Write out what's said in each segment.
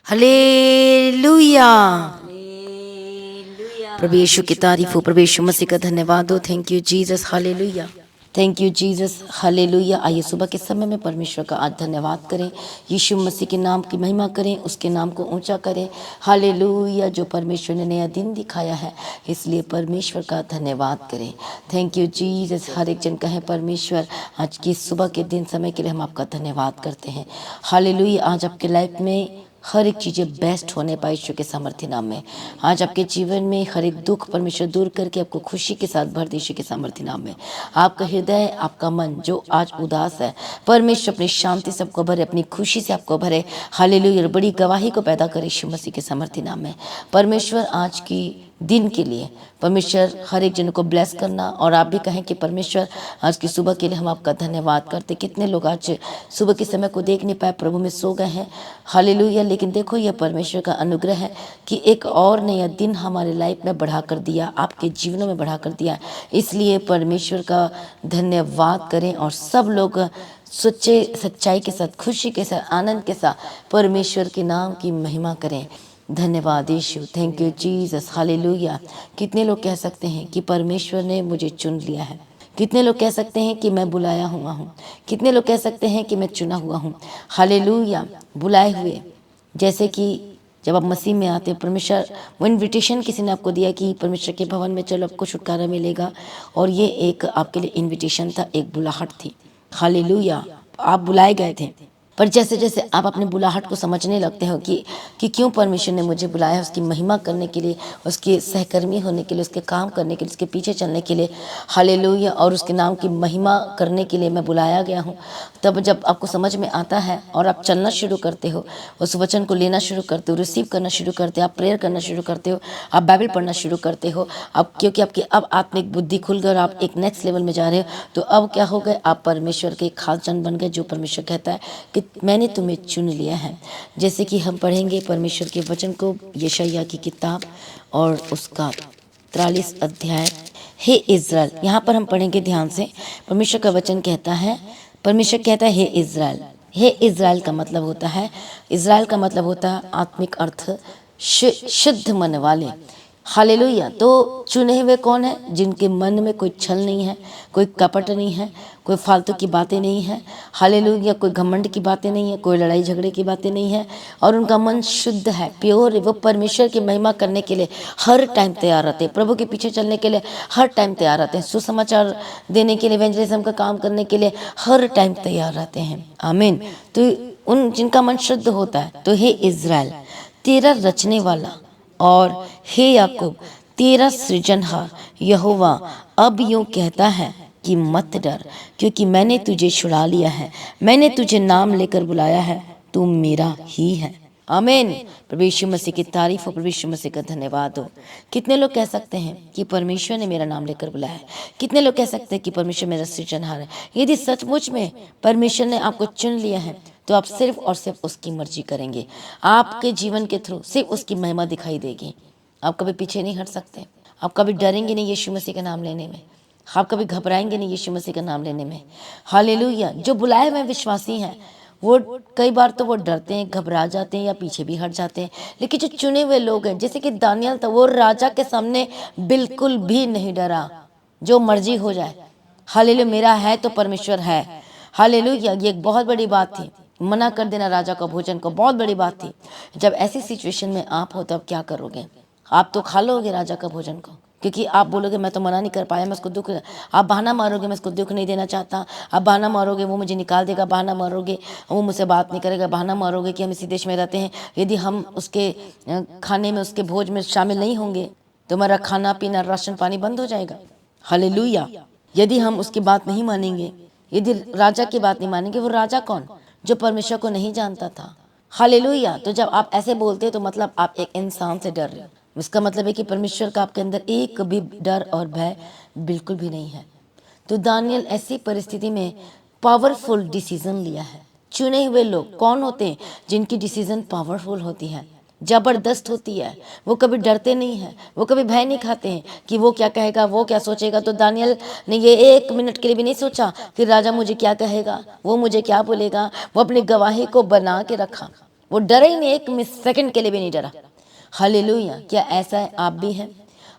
Hallelujah. Hallelujah. प्रभु यीशु की तारीफ हो, प्रभु यीशु मसीह का धन्यवाद हो। Thank you Jesus, hallelujah. Thank you Jesus, hallelujah. आइए सुबह के समय में परमेश्वर का आज धन्यवाद करें, यीशु मसीह के नाम की महिमा करें, उसके नाम को ऊंचा करें। हालेलुया। जो परमेश्वर ने नया दिन दिखाया है, इसलिए परमेश्वर का धन्यवाद करें। Thank you Jesus. हर एक जन कहें, परमेश्वर आज की सुबह के दिन समय के लिए हम आपका धन्यवाद करते हैं। हालेलुया। आज आपके लाइफ में हर एक चीज़ें बेस्ट होने पाए ईश्वर के सामर्थ्य नाम में। आज आपके जीवन में हर एक दुख परमेश्वर दूर करके आपको खुशी के साथ भर दे ईश्वर के सामर्थ्य नाम में। आपका हृदय, आपका मन जो आज उदास है, परमेश्वर अपनी शांति से आपको भरे, अपनी खुशी से आपको भरे। हालेलुया। बड़ी गवाही को पैदा करे यीशु मसीह के सामर्थ्य नाम में। परमेश्वर आज की दिन के लिए परमेश्वर हर एक जन को ब्लेस करना। और आप भी कहें कि परमेश्वर आज की सुबह के लिए हम आपका धन्यवाद करते। कितने लोग आज सुबह के समय को देख नहीं पाए, प्रभु में सो गए हैं। हालेलुया। लेकिन देखो, यह परमेश्वर का अनुग्रह है कि एक और नया दिन हमारे लाइफ में बढ़ा कर दिया, आपके जीवनों में बढ़ा कर दिया। इसलिए परमेश्वर का धन्यवाद करें और सब लोग सच्चे सच्चाई के साथ, खुशी के साथ, आनंद के साथ परमेश्वर के नाम की महिमा करें। धन्यवाद यीशु। Thank you Jesus, hallelujah. कितने लोग कह सकते हैं कि परमेश्वर ने मुझे चुन लिया है? कितने लोग कह सकते हैं कि मैं बुलाया हुआ हूँ? कितने लोग कह सकते हैं कि मैं चुना हुआ हूँ? हालेलुया। बुलाए हुए, जैसे कि जब आप मसीह में आते हैं, परमेश्वर वो इनविटेशन किसी ने आपको दिया कि परमेश्वर के भवन में चलो, आपको छुटकारा मिलेगा। और ये एक आपके लिए इनविटेशन था, एक बुलाहट थी। हालेलुया। आप बुलाए गए थे। पर जैसे जैसे आप अपने बुलाहट को समझने लगते हो कि क्यों परमेश्वर ने मुझे बुलाया, उसकी महिमा करने के लिए, उसके सहकर्मी होने के लिए, उसके काम करने के लिए, उसके पीछे चलने के लिए, हालेलुया, और उसके नाम की महिमा करने के लिए मैं बुलाया गया हूँ। तब जब आपको समझ में आता है और आप चलना शुरू करते हो, उस वचन को लेना शुरू करते हो, रिसीव करना शुरू करते हो, आप प्रेयर करना शुरू करते हो, आप बाइबल पढ़ना शुरू करते हो, अब क्योंकि आपकी अब आत्मिक बुद्धि खुल गई और आप एक नेक्स्ट लेवल में जा रहे हो, तो अब क्या हो गए, आप परमेश्वर के खास जन बन गए। जो परमेश्वर कहता है कि मैंने तुम्हें चुन लिया है। जैसे कि हम पढ़ेंगे परमेश्वर के वचन को, यशायाह की किताब और उसका 43 अध्याय। हे इज़राइल, यहाँ पर हम पढ़ेंगे ध्यान से। परमेश्वर का वचन कहता है, परमेश्वर कहता है हे इज़राइल। हे इज़राइल का मतलब होता है, इज़राइल का मतलब होता है आत्मिक अर्थ शुद्ध मन वाले। हालेलुया। तो चुने हुए कौन है? जिनके मन में कोई छल नहीं है, कोई कपट नहीं है, कोई फालतू की बातें नहीं है। हालेलुया। कोई घमंड की बातें नहीं है, कोई लड़ाई झगड़े की बातें नहीं है, और उनका मन शुद्ध है, प्योर है। वो परमेश्वर की महिमा करने के लिए हर टाइम तैयार रहते हैं, प्रभु के पीछे चलने के लिए हर टाइम तैयार रहते हैं, सुसमाचार देने के लिए, इवेंजलिज्म का काम करने के लिए हर टाइम तैयार रहते हैं। आमीन। तो उन जिनका मन शुद्ध होता है, तो हे इज़राइल, तेरा रचने वाला, और हे याकूब, तेरा सृजनहार यहोवा अब यूं कहता है कि मत डर, क्योंकि मैंने तुझे छुड़ा लिया है, मैंने तुझे नाम लेकर बुलाया है, तू मेरा ही है। आमीन। प्रभु यीशु मसीह की तारीफ हो, प्रभु यीशु मसीह का धन्यवाद हो। कितने लोग कह सकते हैं कि परमेश्वर ने मेरा नाम लेकर बुलाया है? कितने लोग कह सकते हैं कि परमेश्वर मेरा सृजनहार है? यदि सचमुच में परमेश्वर ने आपको चुन लिया है, तो आप सिर्फ और सिर्फ उसकी मर्जी करेंगे। आपके जीवन के थ्रू सिर्फ उसकी महिमा दिखाई देगी। आप कभी पीछे नहीं हट सकते। आप कभी डरेंगे नहीं यीशु मसीह का नाम लेने में। आप कभी घबराएंगे नहीं यीशु मसीह का नाम लेने में। हालेलुया। जो बुलाए हुए विश्वासी हैं, वो कई बार तो वो डरते हैं, घबरा जाते हैं या पीछे भी हट जाते हैं। लेकिन जो चुने हुए लोग हैं, जैसे कि दानियल था, वो राजा के सामने बिल्कुल भी नहीं डरा, जो मर्जी हो जाए। हालेलुया। मेरा है तो परमेश्वर है। हालेलुया। ये एक बहुत बड़ी बात थी। मना कर देना राजा का भोजन को बहुत बड़ी बात थी। जब ऐसी सिचुएशन में आप हो, तब क्या करोगे? आप तो खा लोगे राजा का भोजन को, क्योंकि आप बोलोगे मैं तो मना नहीं कर पाया, मैं उसको दुख, आप बहाना मारोगे मैं उसको दुख नहीं देना चाहता, आप बहाना मारोगे वो मुझे निकाल देगा, बहाना मारोगे वो मुझसे बात नहीं करेगा, बहाना मारोगे कि हम इसी देश में रहते हैं, यदि हम उसके खाने में, उसके भोज में शामिल नहीं होंगे तो हमारा खाना पीना, राशन पानी बंद हो जाएगा। हालेलुया। यदि हम उसकी बात नहीं मानेंगे, यदि राजा की बात नहीं मानेंगे, वो राजा कौन? जो परमेश्वर को नहीं जानता था। हालेलुया। तो जब आप ऐसे बोलते हो, तो मतलब आप एक इंसान से डर रहे हो। इसका मतलब है कि परमेश्वर का आपके अंदर एक भी डर और भय बिल्कुल भी नहीं है। तो दानियल ऐसी परिस्थिति में पावरफुल डिसीजन लिया है। चुने हुए लोग कौन होते हैं? जिनकी डिसीजन पावरफुल होती है, जबरदस्त होती है। वो कभी डरते नहीं हैं, वो कभी भय नहीं खाते हैं कि वो क्या कहेगा, वो क्या सोचेगा। तो दानियल ने ये एक मिनट के लिए भी नहीं सोचा कि राजा मुझे क्या कहेगा, वो मुझे क्या बोलेगा। वो अपनी गवाही को बना के रखा, वो डरा ही नहीं, एक सेकंड के लिए भी नहीं डरा। हालेलुया। क्या ऐसा है आप भी हैं?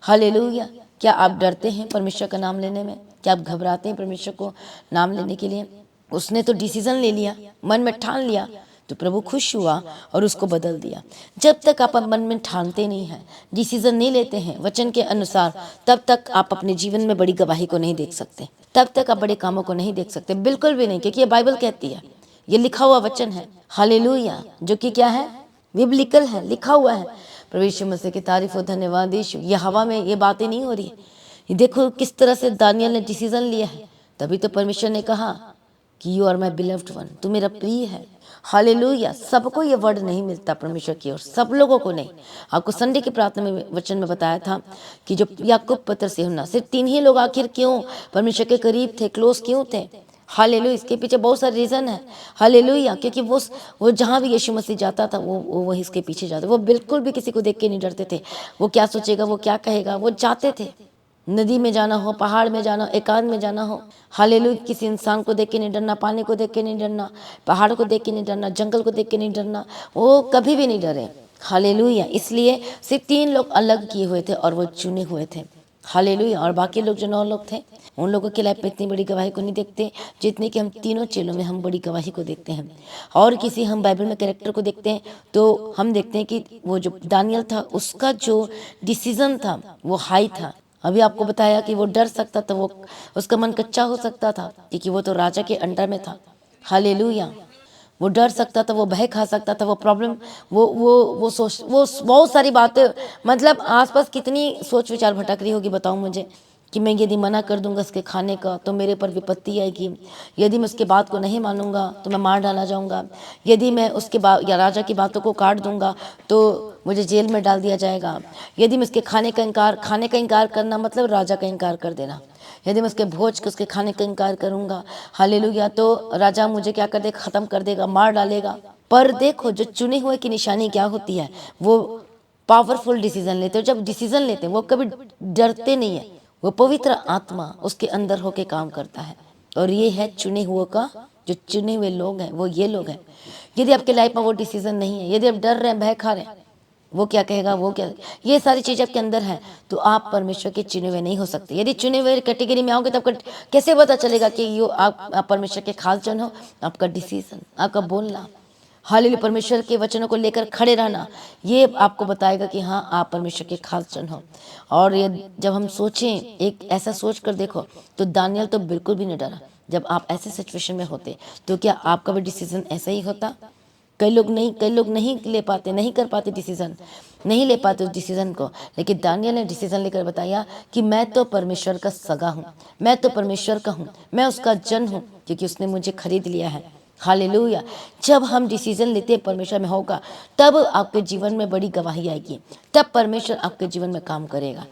हालेलुया। क्या आप डरते हैं परमेश्वर का नाम लेने में? क्या आप घबराते हैं परमेश्वर को नाम लेने के लिए? उसने तो डिसीजन ले लिया, मन में ठान लिया, तो प्रभु खुश हुआ और उसको बदल दिया। जब तक आप मन में ठानते नहीं हैं, डिसीजन नहीं लेते हैं वचन के अनुसार, तब तक आप अपने जीवन में बड़ी गवाही को नहीं देख सकते, तब तक आप बड़े कामों को नहीं देख सकते, बिल्कुल भी नहीं। क्योंकि ये बाइबल कहती है, ये लिखा हुआ वचन है। हालेलुया। जो कि क्या है? बिब्लिकल है, लिखा हुआ है। प्रभु यीशु मसीह की तारीफ हो, धन्यवाद यीशु। ये हवा में ये बातें नहीं हो रही। ये देखो किस तरह से दानियल ने डिसीजन लिया है। तभी तो परमेश्वर ने कहा कि you are my beloved one, तू मेरा प्रिय है। हालेलुया। सबको ये वर्ड नहीं मिलता परमेश्वर की ओर, सब लोगों को नहीं। आपको संडे की प्रार्थना में वचन में बताया था कि जो याकूब पत्र से यूहन्ना, सिर्फ 3 ही लोग आखिर क्यों परमेश्वर के करीब थे, क्लोज क्यों थे? हालेलुया। इसके पीछे बहुत सारे रीज़न है। हालेलुया। क्योंकि वो जहाँ भी यीशु मसीह जाता था वो इसके पीछे जाते। वो बिल्कुल भी किसी को देख के नहीं डरते थे। वो क्या सोचेगा, वो क्या कहेगा, वो जाते थे। नदी में जाना हो, पहाड़ में जाना हो, एकांत में जाना हो, हालेलुया। किसी इंसान को देख के नहीं डरना, पानी को देख के नहीं डरना, पहाड़ को देख के नहीं डरना, जंगल को देख के नहीं डरना। वो कभी भी नहीं डरे। हालेलुया। इसलिए सिर्फ 3 लोग अलग किए हुए थे और वो चुने हुए थे। हालेलुया। और बाकी लोग जो 9 लोग थे, उन लोगों की लाइफ में इतनी बड़ी गवाही को नहीं देखते जितनी कि हम तीनों चेलों में हम बड़ी गवाही को देखते हैं। और किसी हम बाइबल में कैरेक्टर को देखते हैं तो हम देखते हैं कि वो जो दानियल था, उसका जो डिसीजन था वो हाई था। अभी आपको बताया कि वो डर सकता था, वो उसका मन कच्चा हो सकता था, क्योंकि वो तो राजा के अंडर में था। हालेलुया। वो डर सकता था, वो भय खा सकता था, वो प्रॉब्लम, वो सोच, वो बहुत सारी बातें, मतलब आसपास कितनी सोच विचार भटक रही होगी बताओ मुझे, कि मैं यदि मना कर दूंगा इसके खाने का तो मेरे पर विपत्ति आएगी, यदि मैं उसके बात को नहीं मानूंगा तो मैं मार डाला जाऊंगा, यदि मैं उसके या राजा की बातों को काट दूंगा तो मुझे जेल में डाल दिया जाएगा, यदि मैं उसके खाने का इनकार करना मतलब राजा का इनकार कर देना, यदि मैं उसके भोज के उसके खाने का इनकार करूंगा, हालेलुया, तो राजा मुझे क्या कर देगा, ख़त्म कर देगा, मार डालेगा। पर देखो जो चुने हुए की निशानी क्या होती है, वो पावरफुल डिसीजन लेते हो। जब डिसीजन लेते हैं वो कभी डरते नहीं है, वो पवित्र आत्मा उसके अंदर होके काम करता है। और ये है चुने हुए का, जो चुने हुए लोग हैं वो ये लोग हैं। यदि आपके लाइफ में वो डिसीजन नहीं है, यदि आप डर रहे हैं, भय खा रहे हैं, वो क्या कहेगा, वो क्या, ये सारी चीज़ आपके अंदर है, तो आप परमेश्वर के चुने हुए नहीं हो सकते। यदि चुने हुए कैटेगरी में आओगे तब कैसे पता चलेगा कि ये आप परमेश्वर के खास जन हो? आपका डिसीजन, आपका बोलना, हालेलुया, परमेश्वर के वचनों को लेकर खड़े रहना, ये आपको बताएगा कि हाँ आप परमेश्वर के खास जन हो। और ये जब हम सोचें, एक ऐसा सोच कर देखो, तो दानियल तो बिल्कुल भी नहीं डरा। जब आप ऐसे सिचुएशन में होते तो क्या आपका भी डिसीजन ऐसा ही होता? कई लोग नहीं ले पाते, नहीं कर पाते डिसीजन, नहीं ले पाते उस डिसीजन को। लेकिन दानियल ने डिसीजन लेकर बताया कि मैं तो परमेश्वर का सगा हूँ, मैं तो परमेश्वर का हूँ, मैं उसका जन हूँ, क्योंकि उसने मुझे खरीद लिया है। हालेलुया। जब हम डिसीजन लेते हैं परमेश्वर में होगा, तब आपके जीवन में बड़ी गवाही आएगी, तब परमेश्वर आपके जीवन में काम करेगा।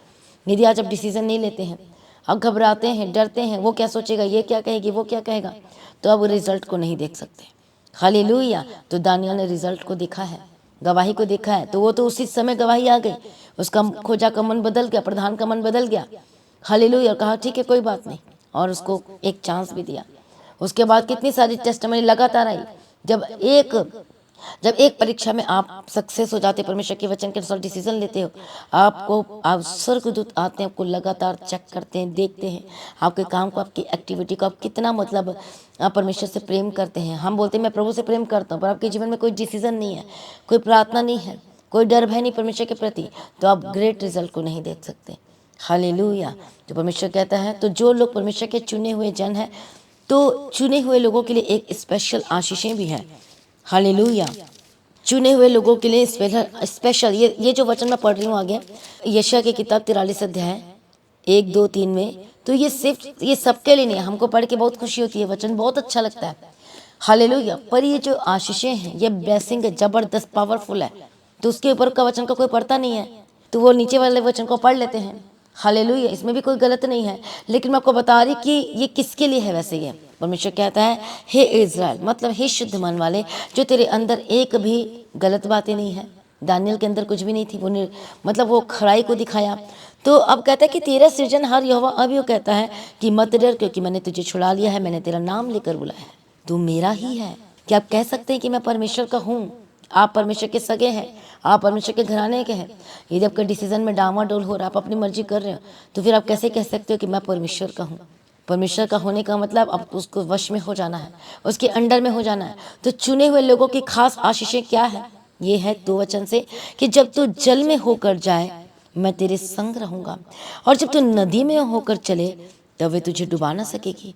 यदि आज आप डिसीजन नहीं लेते हैं, आप घबराते हैं, डरते हैं, वो क्या सोचेगा, ये क्या कहेगी, वो क्या कहेगा, तो अब रिजल्ट को नहीं देख सकते। हालेलुया। तो दानियल ने रिजल्ट को देखा है, गवाही को देखा है, तो वो तो उसी समय गवाही आ गई। उसका खोजा का मन बदल गया, प्रधान का मन बदल गया। हालेलुया। कहा ठीक है कोई बात नहीं, और उसको एक चांस भी दिया। उसके बाद कितनी सारी टेस्टमनी लगातार आई। जब एक परीक्षा में आप सक्सेस हो जाते, परमेश्वर के वचन के अनुसार डिसीजन लेते हो, आप स्वर्गदूत आते हैं, आपको लगातार चेक करते हैं, देखते हैं आपके काम को, आपकी एक्टिविटी को, आप कितना मतलब आप परमेश्वर से प्रेम करते हैं। हम बोलते हैं मैं प्रभु से प्रेम करता हूँ, पर आपके जीवन में कोई डिसीजन नहीं है, कोई प्रार्थना नहीं है, कोई डर भय नहीं परमेश्वर के प्रति, तो आप ग्रेट रिजल्ट को नहीं देख सकते। हालेलुया। तो परमेश्वर कहता है, तो जो लोग परमेश्वर के चुने हुए जन हैं, तो चुने हुए लोगों के लिए एक स्पेशल आशीषें भी हैं। हालेलुया। चुने हुए लोगों के लिए स्पेशल ये जो वचन मैं पढ़ रही हूँ आगे, यशायाह की किताब 43 अध्याय 1, 2, 3 में, तो ये सिर्फ ये सबके लिए नहीं है। हमको पढ़ के बहुत खुशी होती है, वचन बहुत अच्छा लगता है। हालेलुया। पर ये जो आशीषें हैं, ये ब्लेसिंग है, जबरदस्त पावरफुल है, तो उसके ऊपर का वचन का कोई पढ़ता नहीं है, तो वो नीचे वाले वचन को पढ़ लेते हैं। हालेलुया। इसमें भी कोई गलत नहीं है, लेकिन मैं आपको बता रही कि ये किसके लिए है। वैसे ये परमेश्वर कहता है, हे इज़राइल, मतलब हे शुद्ध मन वाले, जो तेरे अंदर एक भी गलत बातें नहीं है। दानियल के अंदर कुछ भी नहीं थी, मतलब वो खराई को दिखाया। तो अब कहता है कि तेरा सृजनहार यहोवा, अब यो कहता है कि मत डर, क्योंकि मैंने तुझे छुड़ा लिया है, मैंने तेरा नाम लेकर बुलाया है, तू मेरा ही है। क्या आप कह सकते हैं कि मैं परमेश्वर का हूँ? आप परमेश्वर के सगे हैं, आप परमेश्वर के घराने के हैं। यदि आपका डिसीजन में डामाडोल हो रहा है, आप अपनी मर्जी कर रहे हो, तो फिर आप कैसे कह सकते हो कि मैं परमेश्वर का हूँ। परमेश्वर का होने का मतलब अब उसको वश में हो जाना है, उसके अंडर में हो जाना है। तो चुने हुए लोगों की खास आशीषें क्या है? ये है 2 वचन से कि जब तू जल में होकर जाए मैं तेरे संग रहूंगा, और जब तू नदी में होकर चले तब वे तुझे डुबा ना सकेगी।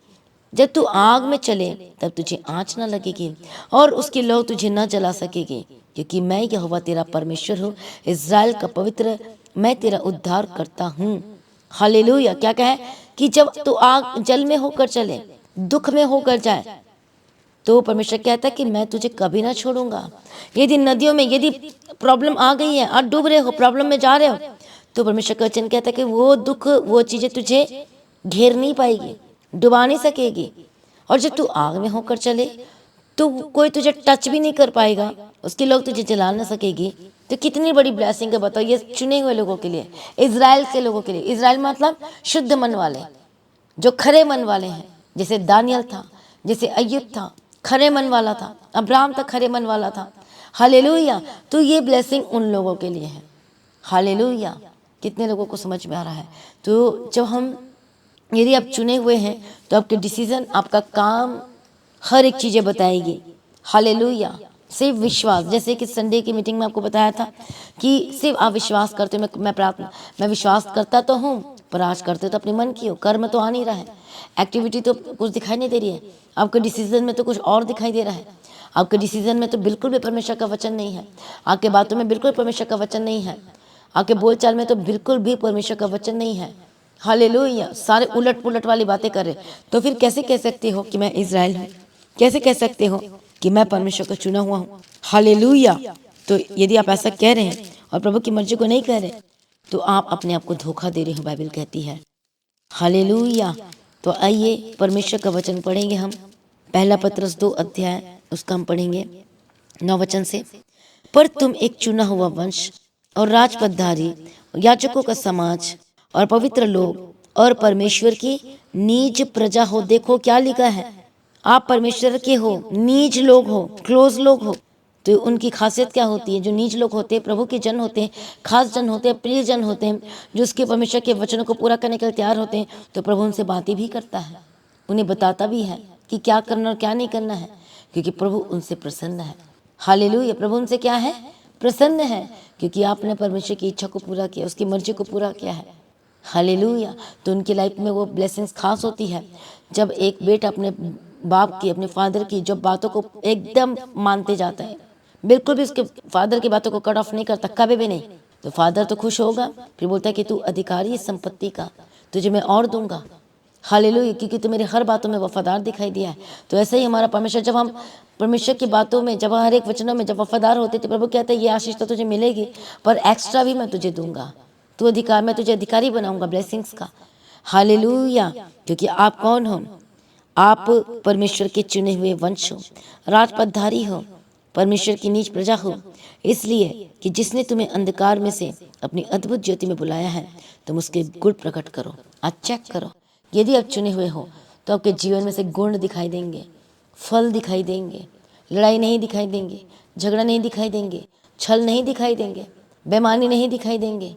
जब तू आग में चले तब तुझे आँच न लगेगी, और उसकी लौ तुझे न जला सकेगी, क्योंकि मैं यहोवा तेरा परमेश्वर हूँ, इज़राइल का पवित्र, मैं तेरा उद्धार करता हूँ। हालेलुया। क्या कहे कि जब तू आग जल में होकर चले, दुख में होकर जाए, तो परमेश्वर कहता है कि मैं तुझे कभी ना छोड़ूंगा। यदि नदियों में यदि प्रॉब्लम आ गई है, आप डूब रहे हो, प्रॉब्लम में जा रहे हो, तो परमेश्वर का वचन कहता है कि वो दुख, वो चीजें तुझे घेर नहीं पाएगी, डुबा नहीं सकेगी। और जब तू आग में होकर चले तो कोई तुझे टच भी नहीं कर पाएगा, उसके लोग तुझे जला ना सकेगी। तो कितनी बड़ी ब्लेसिंग है बताओ, ये चुने हुए लोगों के लिए, इज़राइल के लोगों के लिए। इज़राइल मतलब शुद्ध मन वाले, जो खरे मन वाले हैं। जैसे दानियल था, जैसे अय्यूब था, खरे मन वाला था। अब्राहम था, खरे मन वाला था। हालेलुया। तो ये ब्लेसिंग उन लोगों के लिए है। हालेलुया। कितने लोगों को समझ में आ रहा है? तो जब हम, यदि आप चुने हुए हैं तो आपके डिसीजन, आपका काम, हर एक चीज़ें बताएगी। हालेलुया। सिर्फ विश्वास, जैसे कि संडे की मीटिंग में आपको बताया था कि सिर्फ आप विश्वास करते हो। मैं प्रार्थना, मैं विश्वास करता तो हूँ, पर आज करते तो अपने मन की हो, कर्म तो आ नहीं रहा है, एक्टिविटी तो कुछ दिखाई नहीं दे रही है, आपके डिसीजन में तो कुछ और दिखाई दे रहा है। आपके डिसीजन में तो बिल्कुल भी परमेश्वर का वचन नहीं है, आपके बातों में बिल्कुल परमेश्वर का वचन नहीं है, आपके बोलचाल में तो बिल्कुल भी परमेश्वर का वचन नहीं है। हालेलुया। सारे उलट पुलट वाली बातें कर रहे, तो फिर कैसे कह सकते हो कि मैं इज़राइल हूँ? कैसे कह सकते हो कि मैं परमेश्वर का चुना हुआ हूँ? हालेलुया। तो यदि आप ऐसा कह रहे हैं और प्रभु की मर्जी को नहीं कह रहे, तो आप अपने आप को धोखा दे रहे हो, बाइबल कहती है। हालेलुया। तो आइए परमेश्वर का वचन पढ़ेंगे हम। पहला पत्रस 2 अध्याय, उसका हम पढ़ेंगे 9 वचन से। पर तुम एक चुना हुआ वंश और राजपदधारी, याजकों का समाज और पवित्र लोग और परमेश्वर की नीज प्रजा हो। देखो क्या लिखा है, आप परमेश्वर के हो, नीज लोग हो, क्लोज लोग हो। तो उनकी खासियत क्या होती है? जो नीच लोग होते हैं, प्रभु के जन होते हैं, खास जन होते हैं, प्रिय जन होते हैं, जो उसके परमेश्वर के वचनों को पूरा करने के लिए तैयार होते हैं, तो प्रभु उनसे बातें भी करता है, उन्हें बताता भी है कि क्या करना और क्या नहीं करना है, क्योंकि प्रभु उनसे प्रसन्न है। हालेलुया। प्रभु उनसे क्या है? प्रसन्न है, क्योंकि आपने परमेश्वर की इच्छा को पूरा किया, उसकी मर्जी को पूरा किया है। हालेलुया। तो उनकी लाइफ में वो ब्लेसिंग्स खास होती है, जब एक बेटा अपने बाप की, अपने फादर की जब बातों को एकदम मानते जाता है, बिल्कुल भी उसके फादर की बातों को कट ऑफ नहीं करता, कभी भी नहीं, तो फादर तो खुश होगा। फिर बोलता है कि तू अधिकारी है संपत्ति का, तुझे मैं और दूंगा। हालेलुया। क्योंकि तू मेरे हर बातों में वफादार दिखाई दिया है। तो ऐसे ही हमारा परमेश्वर, जब हम परमेश्वर की बातों में, जब हर एक वचनों में जब वफादार होते, तो प्रभु कहते हैं ये आशीष तो तुझे मिलेगी, पर एक्स्ट्रा भी मैं तुझे दूंगा। तू अधिकार, मैं तुझे अधिकारी बनाऊंगा ब्लेसिंग्स का। हालेलुया। क्योंकि आप कौन हो? आप परमेश्वर के चुने हुए वंश हो, राजपदधारी हो, परमेश्वर की नीच प्रजा हो, इसलिए कि जिसने तुम्हें अंधकार में से अपनी अद्भुत ज्योति में बुलाया है, तुम उसके गुण प्रकट करो। आज चेक करो, यदि आप चुने हुए हो तो आपके जीवन में से गुण दिखाई देंगे, फल दिखाई देंगे, लड़ाई नहीं दिखाई देंगे, झगड़ा नहीं दिखाई देंगे, छल नहीं दिखाई देंगे, बेईमानी नहीं दिखाई देंगे,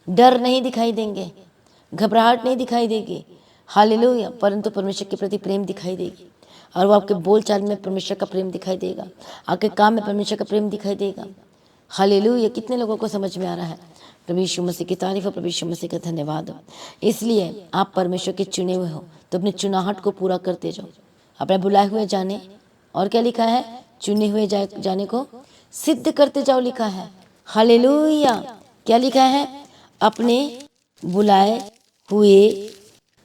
डर नहीं दिखाई देंगे, घबराहट नहीं दिखाई देगी। हालेलुया। परंतु परमेश्वर के प्रति प्रेम दिखाई देगी, और वो आपके बोलचाल में परमेश्वर का प्रेम दिखाई देगा, आपके काम में परमेश्वर का प्रेम दिखाई देगा। हालेलुया। कितने लोगों को समझ में आ रहा है? प्रभु यीशु मसीह की तारीफ और प्रभु यीशु मसीह का धन्यवाद हो। इसलिए आप परमेश्वर के चुने हुए हो, तो अपने चुनाहट को पूरा करते जाओ, अपने बुलाए हुए जाने, और क्या लिखा है? चुने हुए जाने को सिद्ध करते जाओ, लिखा है। हालेलुया। क्या लिखा है? अपने बुलाए हुए,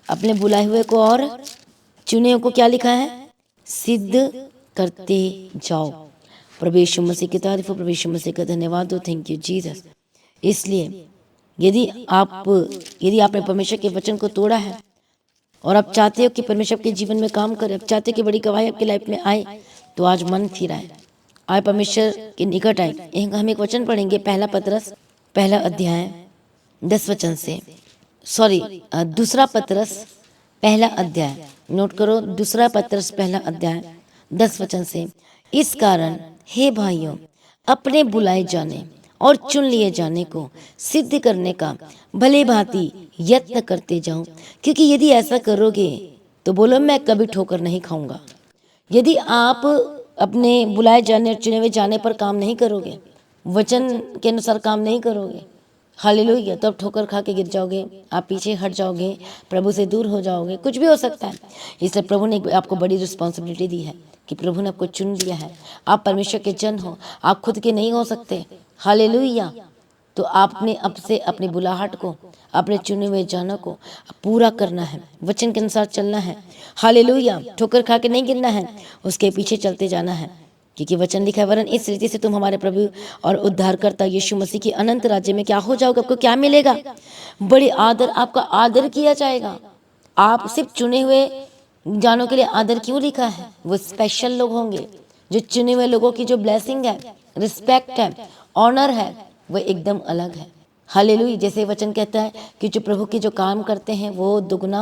अपने बुलाए हुए को और चुने हुए को क्या लिखा है? सिद्ध करते जाओ। प्रभु यीशु मसीह की तारीफ, प्रभु यीशु मसीह का धन्यवाद हो। Thank you Jesus. इसलिए यदि आपने परमेश्वर के वचन को तोड़ा है और आप चाहते हो कि परमेश्वर के जीवन में काम करे, आप चाहते हो कि बड़ी गवाही आपकी लाइफ में आए, तो आज मन फिराए, आए परमेश्वर के निकट आए। हम एक वचन पढ़ेंगे, पहला पतरस पहला अध्याय 10 वचन से, दूसरा पतरस पहला अध्याय, नोट करो, दूसरा पतरस पहला अध्याय 10 वचन से। इस कारण हे भाइयों, अपने बुलाए जाने और चुन लिए जाने को सिद्ध करने का भले भांति यत्न करते जाओ, क्योंकि यदि ऐसा करोगे तो बोलो मैं कभी ठोकर नहीं खाऊंगा। यदि आप अपने बुलाए जाने और चुने हुए जाने पर काम नहीं करोगे, वचन के अनुसार काम नहीं करोगे, हालेलुया, तो आप ठोकर खा के गिर जाओगे, आप पीछे हट जाओगे, प्रभु से दूर हो जाओगे, कुछ भी हो सकता है। इसलिए प्रभु ने आपको बड़ी रिस्पॉन्सिबिलिटी दी है कि प्रभु ने आपको चुन लिया है। आप परमेश्वर के जन हो, आप खुद के नहीं हो सकते। हालेलुया। तो आपने अब से अपनी बुलाहट को, अपने चुने हुए जानों को पूरा करना है, वचन के अनुसार चलना है। हालेलुया। ठोकर खा के नहीं गिरना है, उसके पीछे चलते जाना है, क्योंकि वचन लिखा है, वरन इस रीति से तुम हमारे प्रभु और उद्धारकर्ता यीशु मसीह की अनंत राज्य में क्या हो जाओगे, आपको क्या मिलेगा? बड़ी आदर, आपका आदर किया जाएगा। आप सिर्फ चुने हुए जानों के लिए आदर क्यों लिखा है? वो स्पेशल लोग होंगे, जो चुने हुए लोगों की जो ब्लेसिंग है, रिस्पेक्ट है, ऑनर है, वो एकदम अलग है। हालेलुया। जैसे वचन कहता है कि जो प्रभु के जो काम करते हैं वो दुगना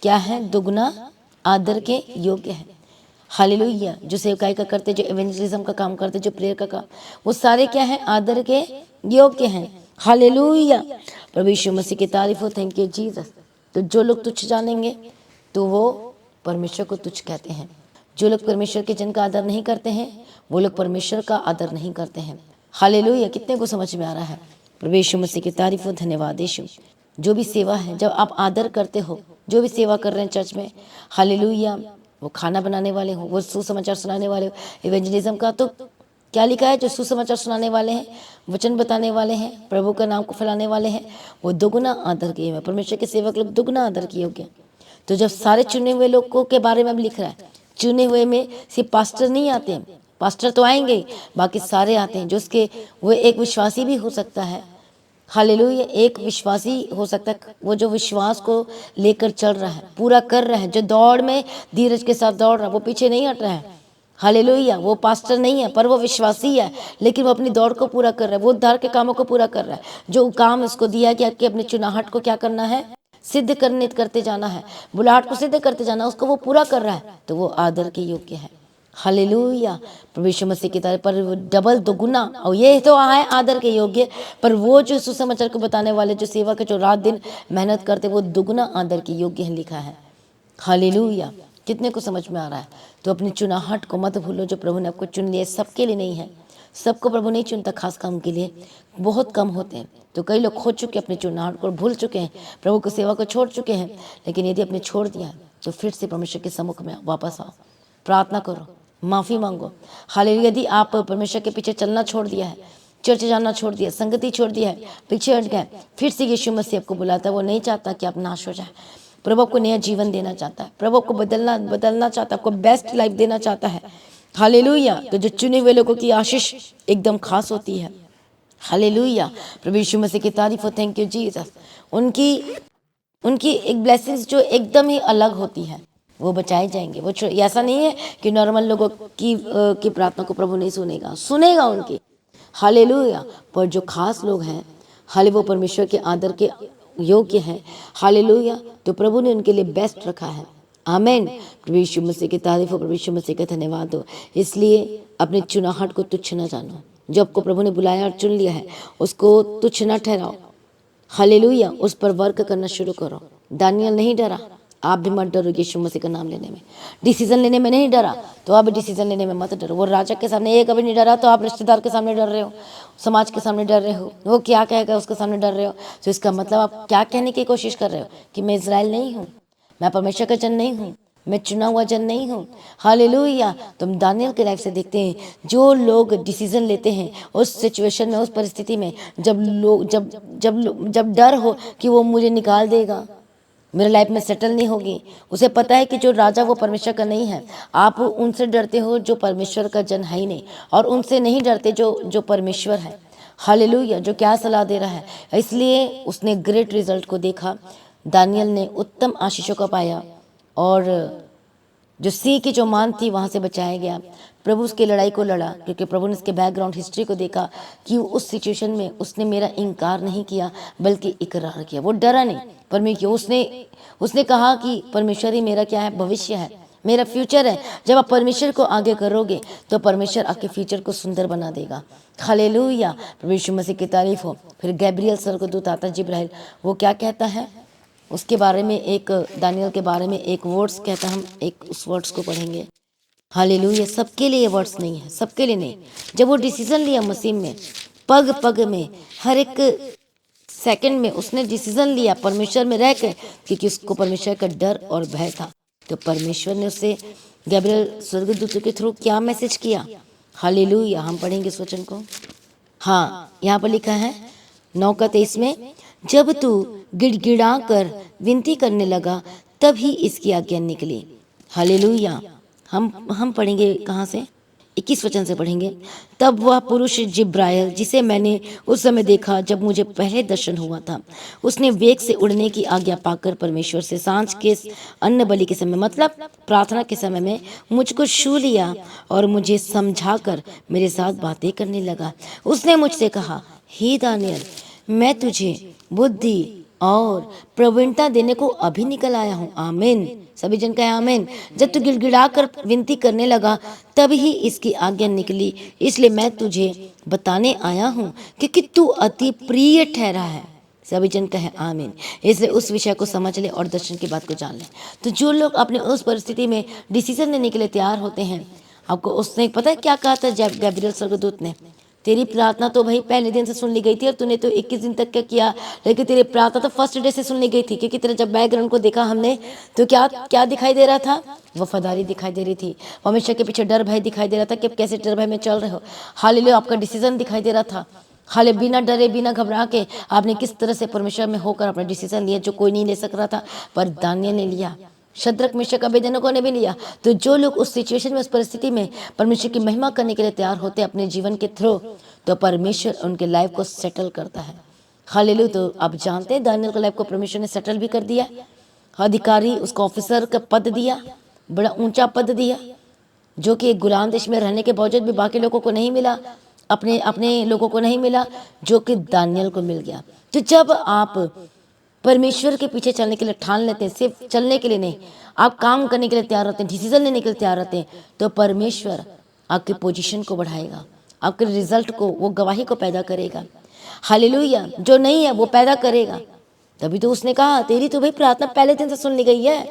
क्या है? दुगना आदर के योग्य है। हालेलुया। जो सेवकाई का करते, जो एवेंजलिज्म का काम करते, जो प्रेयर का काम, वो सारे क्या है? आदर के योग्य हैं। हालेलुया। प्रभु यीशु मसीह की तारीफ हो। Thank you Jesus. तो जो लोग तुच्छ जानेंगे तो वो परमेश्वर को तुच्छ कहते हैं। जो लोग परमेश्वर के जन का आदर नहीं करते हैं वो लोग परमेश्वर का आदर नहीं करते हैं। हालेलुया। कितने को समझ में आ रहा है? प्रभु यीशु मसीह की तारीफ हो। धन्यवाद यीशु। जो भी सेवा है, जब आप आदर करते हो, जो भी सेवा कर रहे हैं चर्च में, हालेलुया, वो खाना बनाने वाले हो, वो सुसमाचार सुनाने वाले हो, इवेंजलिज्म का तो क्या लिखा है? जो सुसमाचार सुनाने वाले हैं, वचन बताने वाले हैं, प्रभु का नाम को फैलाने वाले हैं, वो दुगुना आदर किए हुए। परमेश्वर के सेवक लोग दुगुना आदर किए होंगे। तो जब सारे चुने हुए लोगों के बारे में भी लिख रहा है, चुने हुए में सिर्फ पास्टर नहीं आते हैं, पास्टर तो आएंगे, बाकी सारे आते हैं। जो उसके वो एक विश्वासी भी हो सकता है। हालेलुया। एक विश्वासी हो सकता है, वो जो विश्वास को लेकर चल रहा है, पूरा कर रहा है, जो दौड़ में धीरज के साथ दौड़ रहा है, वो पीछे नहीं हट रहा है। हालेलुया। वो पास्टर नहीं है पर वो विश्वासी है, लेकिन वो अपनी दौड़ को पूरा कर रहा है, वो उद्धार के कामों को पूरा कर रहा है। जो काम उसको दिया गया कि अपने चुनाहट को क्या करना है? सिद्ध करते जाना है, बुलाहट को सिद्ध करते जाना, उसको वो पूरा कर रहा है, तो वो आदर के योग्य है। हालेलुया। प्रभु यीशु मसीह की तरह पर वो डबल दोगुना, और ये तो है आदर के योग्य, पर वो जो सुसमाचार को बताने वाले, जो सेवा के जो रात दिन मेहनत करते, वो दुगुना आदर के योग्य है, लिखा है। हालेलुया। कितने को समझ में आ रहा है? तो अपनी चुनाहट को मत भूलो। जो प्रभु ने आपको चुन लिया, सबके लिए नहीं है, सबको प्रभु नहीं चुनता खास काम के लिए, बहुत कम होते हैं। तो कई लोग खो चुके, अपने चुनाहट को भूल चुके हैं, प्रभु की सेवा को छोड़ चुके हैं। लेकिन यदि आपने छोड़ दिया है तो फिर से परमेश्वर के सम्मुख में वापस आओ, प्रार्थना करो, माफ़ी मांगो। हालेलुया। यदि आप परमेश्वर के पीछे चलना छोड़ दिया है, चर्च जाना छोड़ दिया, संगति छोड़ दिया है, पीछे हट गए, फिर से यीशु मसीह आपको बुलाता है। वो नहीं चाहता कि आप नाश हो जाए। प्रभु आपको नया जीवन देना चाहता है, प्रभु आपको बदलना चाहता है, आपको बेस्ट लाइफ देना चाहता है। हालेलुया। तो जो चुने हुए लोगों की आशीष एकदम खास होती है। हालेलुया। प्रभु यीशु मसीह की तारीफ हो। Thank you Jesus. उनकी एक ब्लेसिंग्स जो एकदम ही अलग होती है, वो बचाए जाएंगे। वो ऐसा नहीं है कि नॉर्मल लोगों की प्रार्थना को प्रभु नहीं सुनेगा उनकी। हालेलुया। पर जो खास लोग हैं, हाले वो परमेश्वर के आदर के योग्य हैं। हालेलुया। तो प्रभु ने उनके लिए बेस्ट रखा है। आमेन। प्रभु यीशु मसीह की तारीफ हो। प्रभु यीशु मसीह का धन्यवाद हो। इसलिए अपने चुनाहट को तुच्छ न जानो। जो आपको प्रभु ने बुलाया और चुन लिया है, उसको तुच्छ न ठहराओ। हालेलुया। उस पर वर्क करना शुरू करो। दानियल नहीं डरा, आप भी मत डरो यीशु मसीह का नाम लेने में। डिसीजन लेने में नहीं डरा, तो आप डिसीजन लेने में मत डरो। वो राजा के सामने एक कभी नहीं डरा, तो आप रिश्तेदार के सामने डर रहे हो, समाज के सामने डर रहे हो, वो क्या कहेगा उसके सामने डर रहे हो। तो इसका मतलब आप क्या कहने की कोशिश कर रहे हो? कि मैं इज़राइल नहीं हूँ, मैं परमेश्वर का जन नहीं हूँ, मैं चुना हुआ जन नहीं हूँ। हालेलुया। तो हम दानियल के लाइफ से देखते हैं, जो लोग डिसीजन लेते हैं उस सिचुएशन में, उस परिस्थिति में, जब डर हो कि वो मुझे निकाल देगा, मेरे लाइफ में सेटल नहीं होगी। उसे पता है कि जो राजा वो परमेश्वर का नहीं है। आप उनसे डरते हो जो परमेश्वर का जन है ही नहीं, और उनसे नहीं डरते जो परमेश्वर है। हालेलुया। जो क्या सलाह दे रहा है। इसलिए उसने ग्रेट रिजल्ट को देखा। दानियल ने उत्तम आशीषों का पाया, और जो सी की जो मान थी वहाँ से बचाया गया। प्रभु उसकी लड़ाई को लड़ा, क्योंकि प्रभु ने उसके बैकग्राउंड हिस्ट्री को देखा कि उस सिचुएशन में उसने मेरा इनकार नहीं किया, बल्कि इकरार किया। वो डरा नहीं, परमेश्वर उसने कहा कि परमेश्वर ही मेरा क्या है? भविष्य है। मेरा फ्यूचर है। जब आप परमेश्वर को आगे करोगे तो परमेश्वर आपके फ्यूचर को सुंदर बना देगा। हालेलुया, प्रभु यीशु मसीह की तारीफ हो। फिर गैब्रियल स्वर्गदूत आता है, जिब्राइल, वो क्या कहता है उसके बारे में, एक दानियल के बारे में एक वर्ड्स कहता है। हम एक उस वर्ड्स को पढ़ेंगे। हालेलुया, सबके लिए वर्ड्स नहीं है, सबके लिए नहीं। जब वो डिसीजन लिया मसीह में, पग पग में, हर एक सेकंड में उसने डिसीजन लिया परमेश्वर में रह कर, क्योंकि उसको परमेश्वर का डर और भय था। तो परमेश्वर ने उससे गैब्रियल स्वर्गदूत के थ्रू क्या मैसेज किया। हालेलुया, हम पढ़ेंगे इस वचन को। हाँ, यहाँ पर लिखा है 9:23 में, जब तू गिड़गिड़ा कर विनती करने लगा तब ही इसकी आज्ञा निकली। हालेलुया, हम पढ़ेंगे कहाँ से, 21 वचन से पढ़ेंगे। तब वह पुरुष जिब्राइल, जिसे मैंने उस समय देखा जब मुझे पहले दर्शन हुआ था, उसने वेग से उड़ने की आज्ञा पाकर परमेश्वर से सांझ के अन्न बलि के समय, मतलब प्रार्थना के समय में, मुझको छू लिया और मुझे समझाकर मेरे साथ बातें करने लगा। उसने मुझसे कहा, हे दानियल, मैं तुझे बुद्धि और प्रवीणता देने को अभी निकल आया हूँ। आमीन, सभी जन कहे आमीन। जब तू गिड़गिड़ा कर विनती करने लगा तब ही इसकी आज्ञा निकली, इसलिए मैं तुझे बताने आया हूँ क्योंकि तू अति प्रिय ठहरा है। सभी जन कहे आमीन। इसलिए उस विषय को समझ ले और दर्शन की बात को जान ले। तो जो लोग अपने उस परिस्थिति में डिसीजन लेने के लिए तैयार होते हैं, आपको उसने पता है क्या कहा था गैब्रियल स्वर्गदूत ने, तेरी प्रार्थना तो भाई पहले दिन से सुन ली गई थी और तूने तो 21 दिन तक क्या किया, लेकिन तेरी प्रार्थना तो फर्स्ट डे से सुन ली गई थी। क्योंकि तेरा जब बैकग्राउंड को देखा हमने तो क्या क्या दिखाई दे रहा था, वफादारी दिखाई दे रही थी। परमेश्वर के पीछे डर भय दिखाई दे रहा था कि आप कैसे डर भय में चल रहे हो। हालेलुया, आपका डिसीजन दिखाई दे रहा था। हाले बिना डरे बिना घबरा के आपने किस तरह से परमेश्वर में होकर अपना डिसीजन लिया, जो कोई नहीं ले सक रहा था, पर दानियल ने लिया। शद्रक मेशक अबेदनगो ने भी लिया। तो जो लोग उस सिचुएशन में, उस परिस्थिति में परमेश्वर की महिमा करने के लिए तैयार होते हैं अपने जीवन के थ्रू, तो परमेश्वर उनके लाइफ को सेटल करता है। हालेलुया। तो आप जानते हैं दानियल के लाइफ को परमेश्वर ने सेटल भी कर दिया। अधिकारी, उसको ऑफिसर का पद दिया, बड़ा ऊंचा पद दिया, जो कि एक गुलाम देश में रहने के बावजूद भी बाकी लोगों को नहीं मिला, अपने अपने लोगों को नहीं मिला, जो कि दानियल को मिल गया। तो जब आप परमेश्वर के पीछे चलने के लिए ठान लेते हैं, सिर्फ चलने के लिए नहीं, आप काम करने के लिए तैयार होते हैं, डिसीजन लेने के लिए तैयार होते हैं, तो परमेश्वर आपके पोजीशन को बढ़ाएगा, आपके रिजल्ट को, वो गवाही को पैदा करेगा। हालेलुया। जो नहीं है वो पैदा करेगा। तभी तो उसने कहा, तेरी तो भाई प्रार्थना पहले दिन से सुन ली गई है।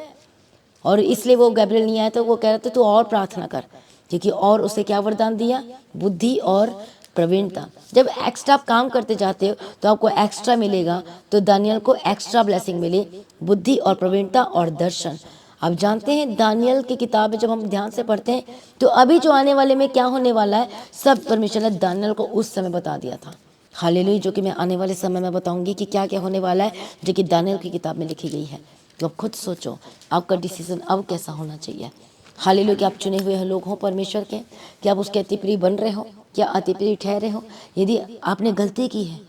और इसलिए वो गैब्रियल नहीं आया, तो वो कह रहे थे तू और प्रार्थना कर, क्योंकि और उसे क्या वरदान दिया, बुद्धि और प्रवीणता। जब एक्स्ट्रा आप काम करते जाते हो तो आपको एक्स्ट्रा मिलेगा। तो दानियल को एक्स्ट्रा ब्लेसिंग मिली, बुद्धि और प्रवीणता और दर्शन। आप जानते हैं दानियल की किताब में जब हम ध्यान से पढ़ते हैं तो अभी जो आने वाले में क्या होने वाला है, सब परमेश्वर ने दानियल को उस समय बता दिया था। हालेलुया। जो कि मैं आने वाले समय में बताऊंगी कि क्या क्या होने वाला है, जो कि दानियल की किताब में लिखी गई है। तो अब खुद सोचो आपका डिसीजन अब कैसा होना चाहिए। हालेलुया। कि आप चुने हुए लोग हो परमेश्वर के, कि आप उसके अतिप्रिय बन रहे हो, क्या अतिप्रिय ठहरे हो। यदि आपने गलती की है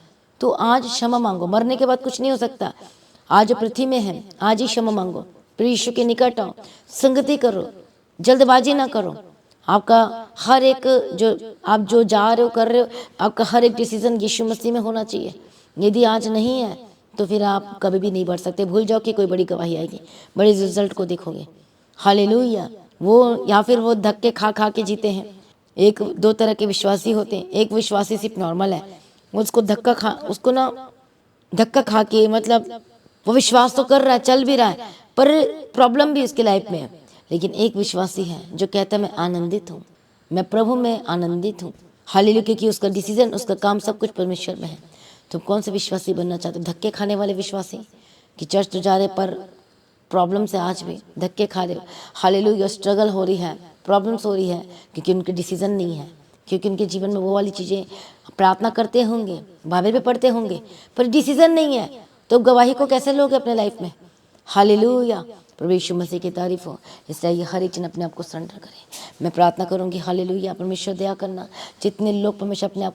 तो आज क्षमा मांगो, मरने के बाद कुछ नहीं हो सकता। आज पृथ्वी में है, आज ही क्षमा मांगो, प्रिय यीशु के निकट आओ, संगति करो, जल्दबाजी ना करो। आपका हर एक जो जा रहे हो कर रहे हो, आपका हर एक डिसीजन यीशु मसीह में होना चाहिए। यदि आज नहीं है तो फिर आप कभी भी नहीं बढ़ सकते। भूल जाओ कि कोई बड़ी गवाही आएगी, बड़े रिजल्ट को देखोगे। हालेलुया। वो या फिर वो धक्के खा खा के जीते हैं। एक दो तरह के विश्वासी होते हैं। एक विश्वासी सिर्फ नॉर्मल है, उसको धक्का खा के, मतलब वो विश्वास तो कर रहा है, चल भी रहा है, पर प्रॉब्लम भी उसकी लाइफ में है। लेकिन एक विश्वासी है जो कहता है मैं आनंदित हूँ, मैं प्रभु में आनंदित हूँ। हालेलुया। क्योंकि उसका डिसीजन, उसका काम, सब कुछ परमेश्वर में है। तुम कौन से विश्वासी बनना चाहते हो? धक्के खाने वाले विश्वासी, कि चर्च तो जा रहे पर प्रॉब्लम से आज भी धक्के खा रहे हो। हालेलुया। स्ट्रगल हो रही है, प्रॉब्लम्स हो रही है, क्योंकि उनके डिसीजन नहीं है, क्योंकि उनके जीवन में वो वाली चीज़ें, प्रार्थना करते होंगे, बाइबल पे पढ़ते होंगे, पर डिसीजन नहीं है। तो गवाही को कैसे लोगे अपने लाइफ में। हालेलुया। प्रभु यीशु मसीह की तारीफ हो। इसलिए हर एक जन अपने आप को सरेंडर करें। मैं प्रार्थना करूंगी। हालेलुया। परमेश्वर दया करना, जितने लोग परमेश्वर अपने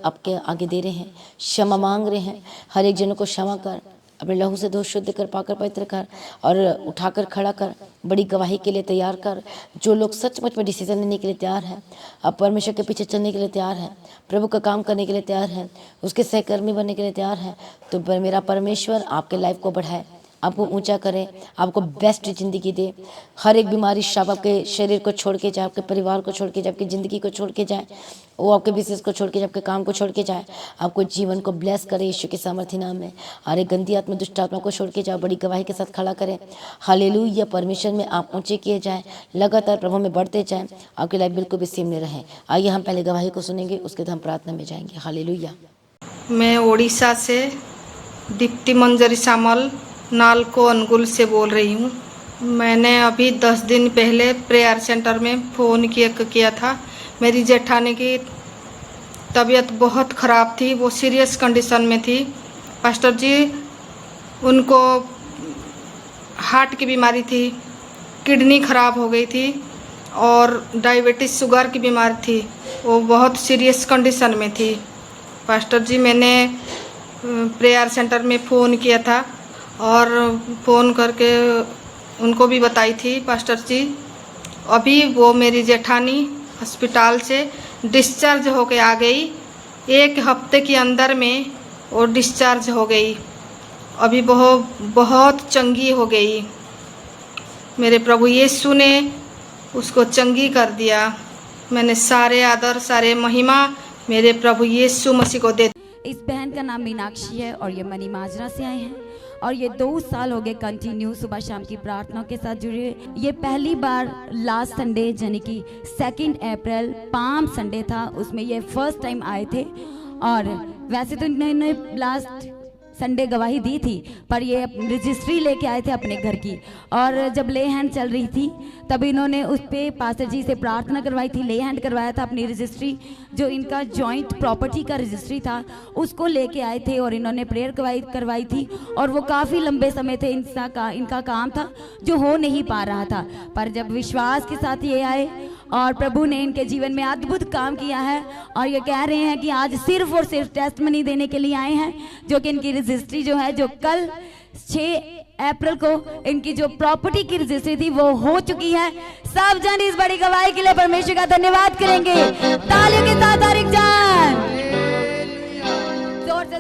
आपके आगे दे रहे हैं, क्षमा मांग रहे हैं, हर एक जनों को क्षमा कर, अपने लहू से धो शुद्ध कर, पाकर पवित्र कर और उठाकर खड़ा कर, बड़ी गवाही के लिए तैयार कर। जो लोग सचमुच में डिसीजन लेने के लिए तैयार हैं, अब परमेश्वर के पीछे चलने के लिए तैयार हैं, प्रभु का काम करने के लिए तैयार हैं, उसके सहकर्मी बनने के लिए तैयार हैं, तो मेरा परमेश्वर आपके लाइफ को बढ़ाए, आपको ऊंचा करे, आपको बेस्ट ज़िंदगी दे। हर एक बीमारी सब आपके शरीर को छोड़ के जाए, आपके परिवार को छोड़ के जाए, आपकी ज़िंदगी को छोड़ के जाए, वो आपके बिजनेस को छोड़ के जाए, आपके काम को छोड़ के जाए, आपको जीवन को ब्लेस करे यीशु के सामर्थ्य नाम में। और एक गंदी आत्मा दुष्ट आत्मा को छोड़ के जाओ, बड़ी गवाही के साथ खड़ा करें। हालेलुया। परमेश्वर में आप ऊंचे किए जाएँ, लगातार प्रभु में बढ़ते जाएँ, आपकी लाइफ बिल्कुल भी सेम नहीं रहे। आइए हम पहले गवाही को सुनेंगे, उसके बाद हम प्रार्थना में जाएंगे। हालेलुया। मैं उड़ीसा से दीप्ति मंजरी सामल नालको अनुगुल से बोल रही हूँ। मैंने अभी 10 दिन पहले प्रेयर सेंटर में फ़ोन किया था। मेरी जेठानी की तबीयत बहुत ख़राब थी, वो सीरियस कंडीशन में थी। पास्टर जी, उनको हार्ट की बीमारी थी, किडनी ख़राब हो गई थी और डायबिटीज़ शुगर की बीमारी थी, वो बहुत सीरियस कंडीशन में थी। पास्टर जी, मैंने प्रेयर सेंटर में फ़ोन किया था और फ़ोन करके उनको भी बताई थी पास्टर जी। अभी वो मेरी जेठानी अस्पताल से डिस्चार्ज होके आ गई, 1 हफ्ते के अंदर में वो डिस्चार्ज हो गई। अभी बहुत चंगी हो गई। मेरे प्रभु यीशु ने उसको चंगी कर दिया। मैंने सारे आदर सारे महिमा मेरे प्रभु यीशु मसीह को दे। इस बहन का नाम मीनाक्षी है और ये मनी माजरा से आए हैं और ये 2 साल हो गए कंटिन्यू सुबह शाम की प्रार्थनाओं के साथ जुड़े हुए। ये पहली बार लास्ट संडे यानी कि 2 अप्रैल पाम संडे था, उसमें ये फर्स्ट टाइम आए थे। और वैसे तो इन्होंने लास्ट संडे गवाही दी थी, पर ये रजिस्ट्री लेके आए थे अपने घर की। और जब ले हैंड चल रही थी तब इन्होंने उस पर पास्टर जी से प्रार्थना करवाई थी, ले हैंड करवाया था। अपनी रजिस्ट्री जो इनका जॉइंट प्रॉपर्टी का रजिस्ट्री था उसको लेके आए थे और इन्होंने प्रेयर करवाई थी। और वो काफ़ी लंबे समय थे इनका काम था जो हो नहीं पा रहा था, पर जब विश्वास के साथ ये आए और प्रभु ने इनके जीवन में अद्भुत काम किया है। और ये कह रहे हैं कि आज सिर्फ और सिर्फ टेस्टमनी देने के लिए आए हैं, जो कि इनकी रजिस्ट्री जो है, जो कल 6 अप्रैल को इनकी जो प्रॉपर्टी की रजिस्ट्री थी वो हो चुकी है। सब जन इस बड़ी गवाही के लिए परमेश्वर का धन्यवाद करेंगे। तालियों के साथ तारिक जान।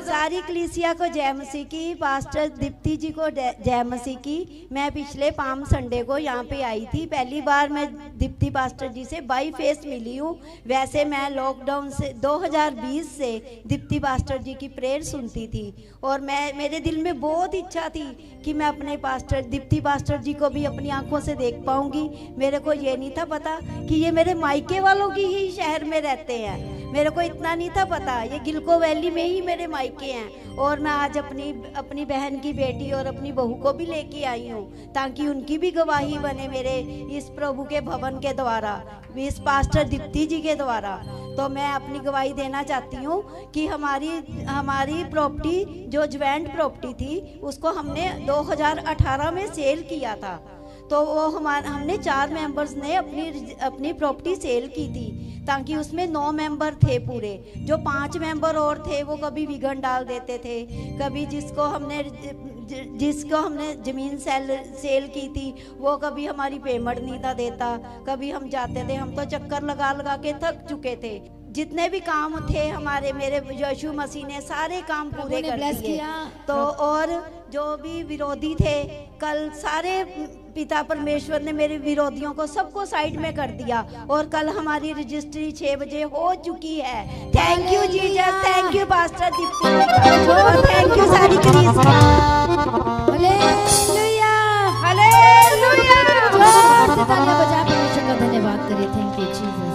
सारी कलीसिया को जय मसीह की, पास्टर दीप्ति जी को जय मसीह की। मैं पिछले पाम संडे को यहाँ पे आई थी। पहली बार मैं दीप्ति पास्टर जी से बाई फेस मिली हूँ। वैसे मैं लॉकडाउन से 2020 से दीप्ति पास्टर जी की प्रेयर सुनती थी और मेरे दिल में बहुत इच्छा थी कि मैं अपने पास्टर दीप्ति पास्टर जी को भी अपनी आंखों से देख पाऊंगी। मेरे को ये नहीं था पता कि ये मेरे मायके वालों की ही शहर में रहते हैं। मेरे को इतना नहीं था पता, ये गिलको वैली में ही मेरे मायके हैं। और मैं आज अपनी बहन की बेटी और अपनी बहू को भी लेके आई हूँ ताकि उनकी भी गवाही बने मेरे इस प्रभु के भवन के द्वारा, इस पास्टर दीप्ति जी के द्वारा। तो मैं अपनी गवाही देना चाहती हूँ कि हमारी प्रॉपर्टी जो ज्वाइंट प्रॉपर्टी थी उसको हमने 2018 में सेल किया था। तो वो हमने 4 मेंबर्स ने अपनी प्रॉपर्टी सेल की थी ताकि उसमें 9 मेंबर थे पूरे। जो 5 मेंबर और थे वो कभी विघन डाल देते थे, कभी जिसको हमने ज़मीन सेल की थी वो कभी हमारी पेमेंट नहीं था देता। कभी हम जाते थे, हम तो चक्कर लगा के थक चुके थे। जितने भी काम थे मेरे यीशु मसीह ने सारे काम पूरे कर दिए। तो और जो भी विरोधी थे, कल सारे पिता परमेश्वर ने मेरे विरोधियों को सबको साइड में कर दिया और कल हमारी रजिस्ट्री 6 बजे हो चुकी है। Thank you Jesus, thank you pastor Deepti, thank you सारी कलीसिया। Hallelujah, hallelujah. जोर से तालियां बजा परमेश्वर का धन्यवाद करें। Thank you Jesus.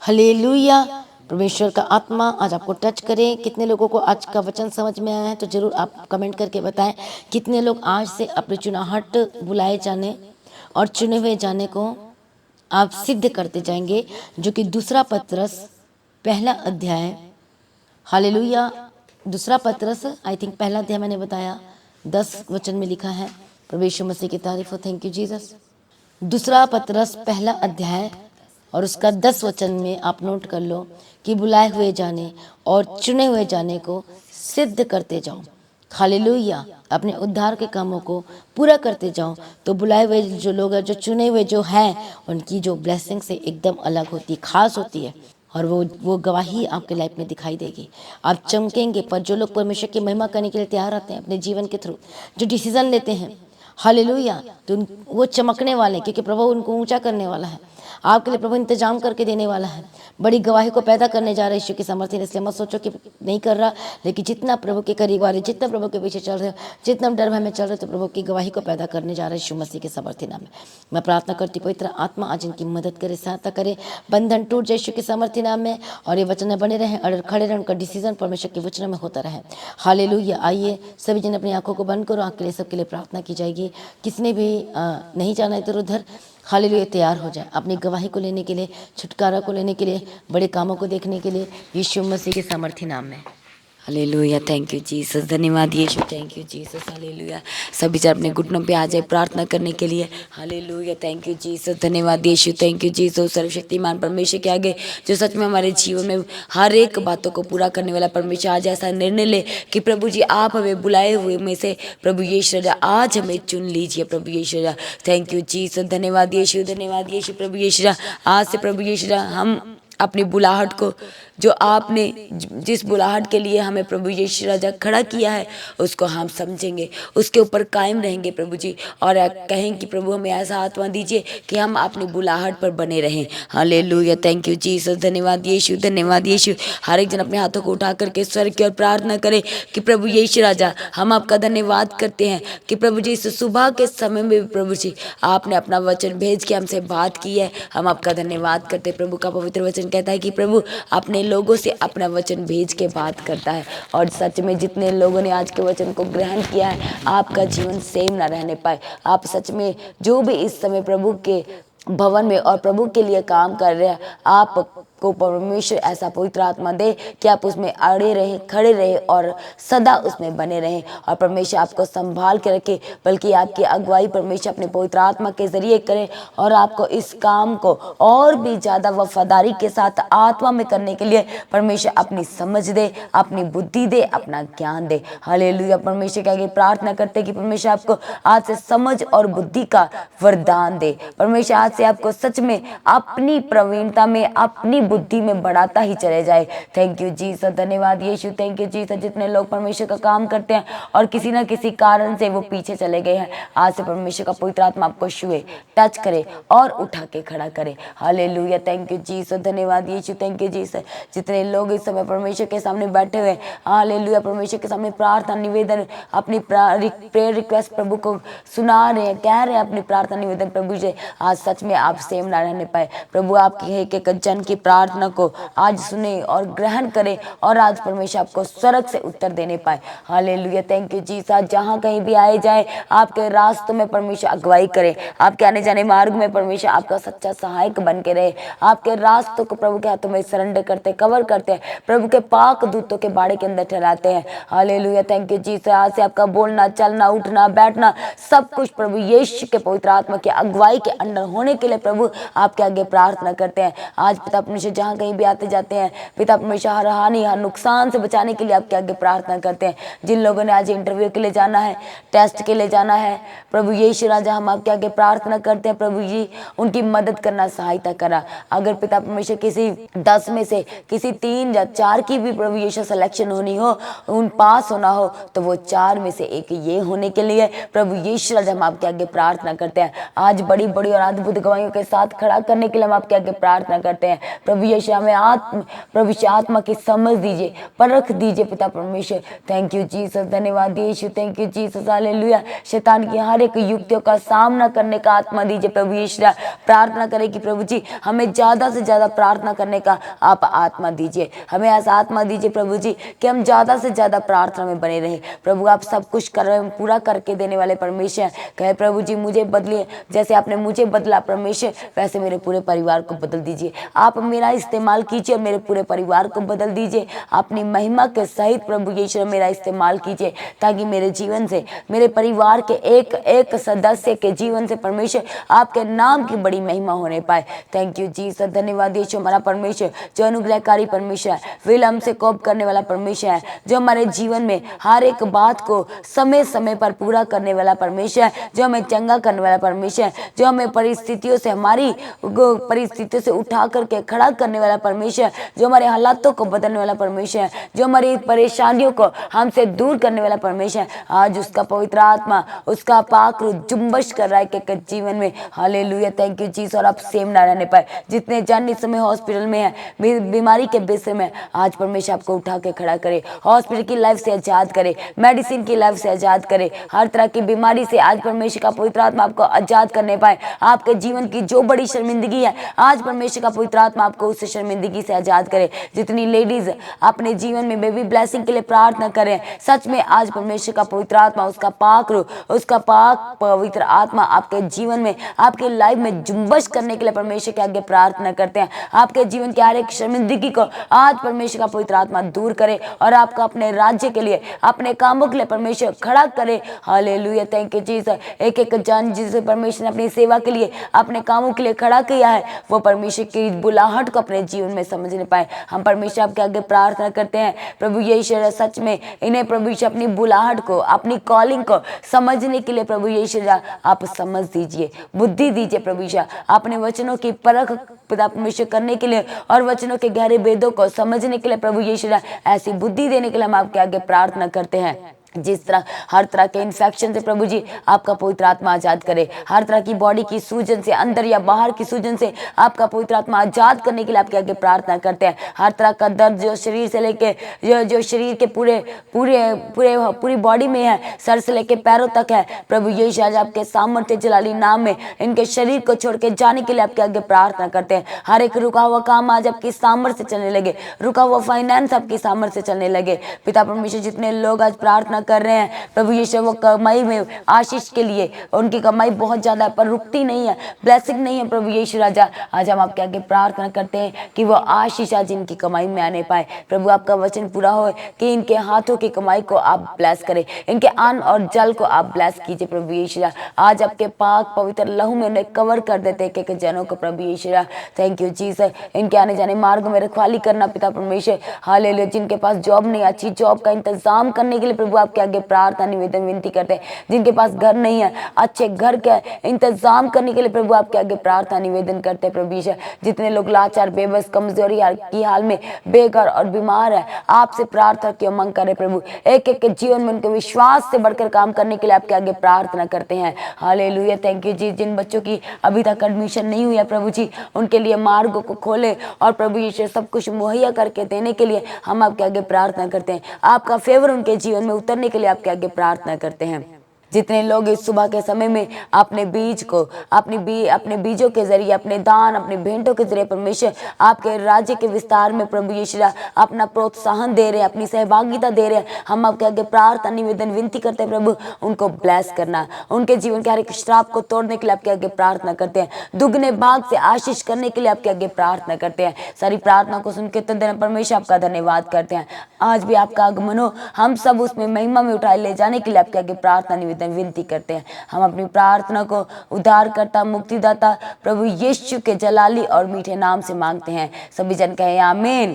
हालेलुया। परमेश्वर का आत्मा आज आपको टच करे। कितने लोगों को आज का वचन समझ में आया है तो जरूर आप कमेंट करके बताएं। कितने लोग आज से अपने चुनाहट बुलाए जाने और चुने हुए जाने को आप सिद्ध करते जाएंगे, जो कि 2 पतरस 1 अध्याय, हालेलुया, 2 पतरस आई थिंक 1 अध्याय मैंने बताया 10 वचन में लिखा है। परमेश्वर मसीह की तारीफ हो। Thank you Jesus. 2 पतरस 1 अध्याय और उसका 10 वचन में आप नोट कर लो कि बुलाए हुए जाने और चुने हुए जाने को सिद्ध करते जाओ। हालेलुया। अपने उद्धार के कामों को पूरा करते जाओ तो बुलाए हुए जो लोग हैं, जो चुने हुए जो हैं, उनकी जो ब्लेसिंग से एकदम अलग होती है, खास होती है। और वो गवाही आपके लाइफ में दिखाई देगी। आप चमकेंगे। पर जो लोग परमेश्वर की महिमा करने के लिए तैयार रहते हैं अपने जीवन के थ्रू, जो डिसीजन लेते हैं, हालेलुया, तो वो चमकने वाले हैं, क्योंकि प्रभु उनको ऊंचा करने वाला है। आपके लिए प्रभु इंतजाम करके देने वाला है। बड़ी गवाही को पैदा करने जा रहे हैं यीशु की सामर्थ्य। इसलिए मत सोचो कि नहीं कर रहा, लेकिन जितना प्रभु के करीब आ रहे, जितना प्रभु के पीछे चल रहे हो, जितना डर भय में चल रहे, तो प्रभु की गवाही को पैदा करने जा रहे हैं यीशु मसीह के सामर्थ्य नाम में। मैं प्रार्थना करती पवित्र आत्मा आज इनकी मदद करे, सहायता करे, बंधन टूट जाए यीशु के सामर्थ्य नाम में, और ये वचन बने रहें और खड़े रहें। उनका डिसीजन परमेश्वर के वचनों में होता रहे। हालेलुया। आइए सभी जन अपनी आंखों को बंद करो। आँख के लिए सबके लिए प्रार्थना की जाएगी। किसने भी नहीं जाना इधर उधर, हालेलुया, तैयार हो जाए अपनी गवाही को लेने के लिए, छुटकारा को लेने के लिए, बड़े कामों को देखने के लिए यीशु मसीह के सामर्थ्य नाम में। हालेलुया। Thank you Jesus. धन्यवाद यीशु। Thank you Jesus. हालेलुया। सभी जन अपने घुटनों पे आ जाए प्रार्थना करने के लिए। हालेलुया। Thank you Jesus. धन्यवाद यीशु। Thank you Jesus. सर्वशक्तिमान परमेश्वर के आगे जो सच में हमारे जीवन में हर एक बातों को पूरा करने वाला परमेश्वर, आज ऐसा निर्णय ले कि प्रभु जी आप हमें बुलाए हुए में से प्रभु यीशु आज हमें चुन लीजिए प्रभु यीशु। Thank you Jesus. धन्यवाद यीशु। धन्यवाद यीशु। प्रभु यीशु आज से प्रभु यीशु हम अपनी बुलाहट को, जो आपने जिस बुलाहट के लिए हमें प्रभु यीशु राजा खड़ा किया है, उसको हम समझेंगे, उसके ऊपर कायम रहेंगे प्रभु जी, और कहें कि प्रभु हमें ऐसा आत्मा दीजिए कि हम अपनी बुलाहट पर बने रहें। हालेलुया। Thank you Jesus. धन्यवाद यीशु। धन्यवाद यीशु। हर एक जन अपने हाथों को उठा करके स्वर्ग की ओर प्रार्थना करे कि प्रभु यीशु राजा हम आपका धन्यवाद करते हैं कि प्रभु जी इस सुबह के समय में भी प्रभु जी आपने अपना वचन भेज के हमसे बात की है। हम आपका धन्यवाद करते हैं। प्रभु का पवित्र वचन कहता है कि प्रभु अपने लोगों से अपना वचन भेज के बात करता है, और सच में जितने लोगों ने आज के वचन को ग्रहण किया है, आपका जीवन सेम ना रहने पाए। आप सच में जो भी इस समय प्रभु के भवन में और प्रभु के लिए काम कर रहे हैं, आपको परमेश्वर ऐसा पवित्र आत्मा दे कि आप उसमें अड़े रहे, खड़े रहे और सदा उसमें बने रहें, और परमेश्वर आपको संभाल के रखे, बल्कि आपकी अगुवाई परमेश्वर अपने पवित्र आत्मा के जरिए करें, और आपको इस काम को और भी ज़्यादा वफादारी के साथ आत्मा में करने के लिए परमेश्वर अपनी समझ दे, अपनी बुद्धि दे, अपना ज्ञान दे। हालेलुया। परमेश्वर के आगे प्रार्थना करते हैं कि परमेश्वर आपको आज से समझ और बुद्धि का वरदान दे। परमेश्वर आज से आपको सच में अपनी प्रवीणता में, अपनी बुद्धि में बढ़ाता ही चले जाए। Thank you Jesus. धन्यवाद यीशु। Thank you Jesus. जितने लोग परमेश्वर का काम करते हैं और किसी ना किसी कारण से वो पीछे चले गए हैं, आज से परमेश्वर का पवित्र आत्मा आपको छुए, टच करे और उठा के खड़ा करे। हालेलुया। Thank you Jesus. धन्यवाद यीशु। Thank you Jesus. जितने लोग इस समय परमेश्वर के सामने बैठे हुए, हालेलुया, परमेश्वर के सामने प्रार्थना निवेदन, अपनी प्रेयर रिक्वेस्ट प्रभु को सुना रहे हैं, कह रहे हैं अपनी प्रार्थना निवेदन प्रभु जी, आज सच में आप सेम ना रहने पाए। प्रभु आपकी एक एक जन की प्रार्थना को आज सुने और ग्रहण करे, और आज परमेश्वर आपको स्वर्ग से उत्तर देने पाए। हालेलुया। Thank you Jesus. जहाँ कहीं भी आए जाए, आपके रास्तों में परमेश्वर अगुवाई करे, आपके आने जाने मार्ग में परमेश्वर आपका सच्चा सहायक बन के रहे। आपके रास्तों को प्रभु के हाथों में सरेंडर करते, कवर करते हैं, प्रभु के पाक दूतों के बाड़े के अंदर ठहराते हैं। हालेलुया। Thank you Jesus. आज से आपका बोलना, चलना, उठना, बैठना, सब कुछ प्रभु यीशु के पवित्र आत्मा की अगुवाई के अंडर होने के लिए प्रभु आपके आगे प्रार्थना करते हैं। आज पिता परमेश्वर जहाँ कहीं भी आते जाते हैं, पिता परमेश्वर हर हानि, हर नुकसान से बचाने के लिए आपके आगे प्रार्थना करते हैं। जिन लोगों ने आज इंटरव्यू के लिए जाना है, टेस्ट के लिए जाना है, प्रभु यीशु राजा हम आपके आगे प्रार्थना करते हैं, प्रभु जी उनकी मदद करना, सहायता करा। अगर पिता परमेश्वर किसी 10 में से किसी 3 या 4 की भी प्रभु यीशु सिलेक्शन होनी हो, उन पास होना हो, तो वो 4 में से एक ये होने के लिए प्रभु यीशु राजा हम आपके आगे प्रार्थना करते हैं। आज बड़ी बड़ी और अद्भुत गवाहियों के साथ खड़ा करने के लिए हम आपके आगे प्रार्थना करते हैं। प्रभु यीशु हमें प्रभु आत्मा की समझ दीजिए, परख दीजिए पिता परमेश्वर। Thank you Jesus. धन्यवाद यीशु। Thank you Jesus. हालेलुया। शैतान की हर एक युक्तियों का सामना करने का आत्मा दीजिए प्रभु यीशु। प्रार्थना करें कि प्रभु जी हमें ज़्यादा से ज़्यादा प्रार्थना करने का आप आत्मा दीजिए, हमें ऐसा आत्मा दीजिए प्रभु जी कि हम ज़्यादा से ज़्यादा प्रार्थना में बने रहें। प्रभु आप सब कुछ कर रहे हैं, पूरा करके देने वाले परमेश्वर। कहे प्रभु जी मुझे बदलिए, जैसे आपने मुझे बदला परमेश्वर, वैसे मेरे पूरे परिवार को बदल दीजिए। आप मेरा इस्तेमाल कीजिए, मेरे पूरे परिवार को बदल दीजिए। अपनी महिमा के सहित प्रभु यीशु मेरा इस्तेमाल कीजिए, ताकि मेरे जीवन से, मेरे परिवार के एक एक सदस्य के जीवन से परमेश्वर आपके नाम की बड़ी महिमा होने पाए। Thank you Jesus. धन्यवाद यीशु हमारा परमेश्वर, जो अनुग्रहकारी परमेश्वर है, विलम्ब से कोप करने वाला परमेश्वर है, जो हमारे जीवन में हर एक बात को समय समय पर पूरा करने वाला परमेश्वर है, जो हमें चंगा करने वाला परमेश्वर है, जो हमें परिस्थितियों से, हमारी परिस्थितियों से उठा करके खड़ा करने वाला परमेश्वर है, जो हमारे हालातों को बदलने वाला परमेश्वर है, जो हमारी परेशानियों को हमसे दूर करने वाला परमेश्वर है, आज उसका पवित्र आत्मा, उसका पाक रूह जुम्बश कर रहा है कि जीवन में। Hallelujah, thank you Jesus. और आप सेम ना रहने पाए, जितने जन इस समय हॉस्पिटल में है, बीमारी के बिस्तर में, आज परमेश्वर आपको उठा के खड़ा करे, हॉस्पिटल की लाइफ से आजाद करे, मेडिसिन की लाइफ से आजाद करे, हर तरह की बीमारी से आज परमेश्वर का पवित्र आत्मा आपको आजाद करने पाए। आपके जीवन की जो बड़ी शर्मिंदगी है, आज परमेश्वर का पवित्र आत्मा आपको उस शर्मिंदगी से आजाद करे। जितनी लेडीज अपने जीवन में बेबी ब्लेसिंग के लिए प्रार्थना करें, सच में आज परमेश्वर का पवित्र आत्मा, उसका पाक रूह, उसका पाक पवित्र आत्मा आपके जीवन में, आपके लाइफ में जुम्बश करने के लिए परमेश्वर के आगे प्रार्थना करते हैं। आपके जीवन की हर एक शर्मिंदगी को आज परमेश्वर का पवित्र आत्मा दूर करे और आपका अपने राज्य के लिए, अपने कामों के लिए परमेश्वर खड़ा करे। Hallelujah, thank you Jesus. एक एक जन जिसे परमेश्वर ने अपनी सेवा के लिए, अपने कामों के लिए खड़ा किया है, वो परमेश्वर की बुलाहट को अपने जीवन में समझने पाए। हम परमेश्वर आपके आगे प्रार्थना करते हैं, प्रभु यीशु सच में इन्हें प्रभु यीशु अपनी बुलाहट को, अपनी कॉलिंग को समझने के लिए प्रभु यीशु आप समझ दीजिए, बुद्धि दीजिए प्रभु यीशु, अपने वचनों की परख पिता परमेश्वर करने के लिए और वचनों के गहरे भेदों को समझने के लिए प्रभु यीशु ऐसी बुद्धि देने के लिए हम आपके आगे प्रार्थना करते हैं। जिस तरह हर तरह के इन्फेक्शन से प्रभु जी आपका पवित्र आत्मा आजाद करे, हर तरह की बॉडी की सूजन से, अंदर या बाहर की सूजन से आपका पवित्र आत्मा आजाद करने के लिए आपके आगे प्रार्थना करते हैं। हर तरह का दर्द जो शरीर से लेके जो शरीर के पूरी बॉडी में है, सर से लेके पैरों तक है, प्रभु यीशु आज आपके सामर्थ्य जलाली नाम में इनके शरीर को छोड़ के जाने के लिए आपके आगे प्रार्थना करते हैं। हर एक रुका हुआ काम आज आपकी सामर्थ्य से चलने लगे, रुका हुआ फाइनेंस आपकी सामर्थ्य से चलने लगे। पिता परमेश्वर जितने लोग आज प्रार्थना कर रहे हैं प्रभु यीशु, वो कमाई में आशीष के लिए, उनकी कमाई बहुत ज्यादा है पर रुकती नहीं है, ब्लेसिंग नहीं है प्रभु यीशु राजा, आज हम आपके आगे प्रार्थना करते हैं कि वो आशीष आज इनकी कमाई में आने पाए। प्रभु आपका वचन पूरा हो कि इनके हाथों की कमाई को आप ब्लेस करें, इनके अन्न और जल को आप ब्लेस कीजिए प्रभु यीशु। आज आपके पाक पवित्र लहू में उन्हें कवर कर देते हैं कि जनों को प्रभु यीशु। Thank you Jesus. इनके आने जाने मार्ग में रखवाली करना पिता परमेश्वर, हालेलुया। जिनके पास जॉब नहीं, अच्छी जॉब का इंतजाम करने के लिए प्रभु आपके आगे प्रार्थना निवेदन विनती करते हैं। जिनके पास घर नहीं है, अच्छे घर का इंतजाम करने के लिए प्रभु आपके आगे प्रार्थना निवेदन करते हैं प्रभु यीशु। जितने लोग लाचार, बेबस, कमजोरी की हाल में बेघर और बीमार है, आपसे प्रार्थना की उमंग करें प्रभु। एक एक के जीवन में उनके विश्वास से बढ़कर काम करने के लिए आपके आगे प्रार्थना करते हैं। हालेलुया, थैंक यू जी। जिन बच्चों की अभी तक एडमिशन नहीं हुई है प्रभु जी, उनके लिए मार्गों को खोले और प्रभु यीशु सब कुछ मुहैया करके देने के लिए हम आपके आगे प्रार्थना करते हैं। आपका फेवर उनके जीवन में उतरने के लिए आपके आगे प्रार्थना करते हैं। जितने लोग इस सुबह के समय में अपने बीज को, अपने बीजों के जरिए, अपने दान, अपने भेंटों के जरिए परमेश्वर आपके राज्य के विस्तार में प्रभु यीशु अपना प्रोत्साहन दे रहे हैं, अपनी सहभागिता दे रहे हैं, हम आपके आगे प्रार्थना निवेदन विनती करते हैं प्रभु उनको ब्लेस करना, उनके जीवन के हर एक श्राप को तोड़ने के लिए आपके आगे प्रार्थना करते हैं, दुगने भाग से आशीष करने के लिए आपके आगे प्रार्थना करते हैं। सारी प्रार्थना को सुन के तन परमेश्वर आपका धन्यवाद करते हैं। आज भी आपका आगमन हो, हम सब उसमें महिमा में उठाए ले जाने के लिए आपके आगे प्रार्थना निवेदन विनती करते हैं। हम अपनी प्रार्थना को उद्धारकर्ता, मुक्तिदाता प्रभु यीशु के जलाली और मीठे नाम से मांगते हैं। सभी जन कहें आमीन।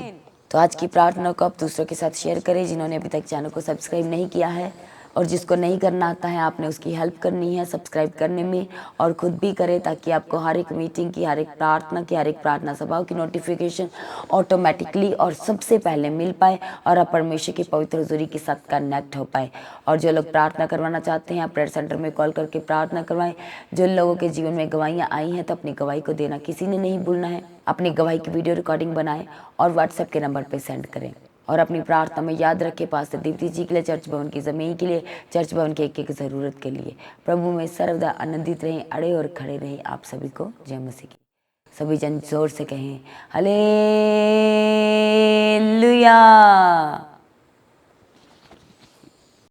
तो आज की प्रार्थना को आप दूसरों के साथ शेयर करें। जिन्होंने अभी तक चैनल को सब्सक्राइब नहीं किया है और जिसको नहीं करना आता है, आपने उसकी हेल्प करनी है सब्सक्राइब करने में, और खुद भी करें ताकि आपको हर एक मीटिंग की, हर एक प्रार्थना की, हर एक प्रार्थना सभाओं की नोटिफिकेशन ऑटोमेटिकली और सबसे पहले मिल पाए और आप परमेश्वर की पवित्र हुजूरी के साथ कनेक्ट हो पाए। और जो लोग प्रार्थना करवाना चाहते हैं, आप प्रेयर सेंटर में कॉल करके प्रार्थना करवाएं। जो लोगों के जीवन में गवाहियाँ आई हैं तो अपनी गवाही को देना किसी ने नहीं भूलना है। अपनी गवाही की वीडियो रिकॉर्डिंग बनाएं और व्हाट्सएप के नंबर पर सेंड करें। और अपनी प्रार्थना में याद रखें पास्टर दीप्ति जी के लिए, चर्च भवन की ज़मीन के लिए, चर्च भवन के एक एक ज़रूरत के लिए। प्रभु में सर्वदा आनंदित रहें, अड़े और खड़े रहें। आप सभी को जय मसीह की। सभी जन जोर से कहें हालेलुया।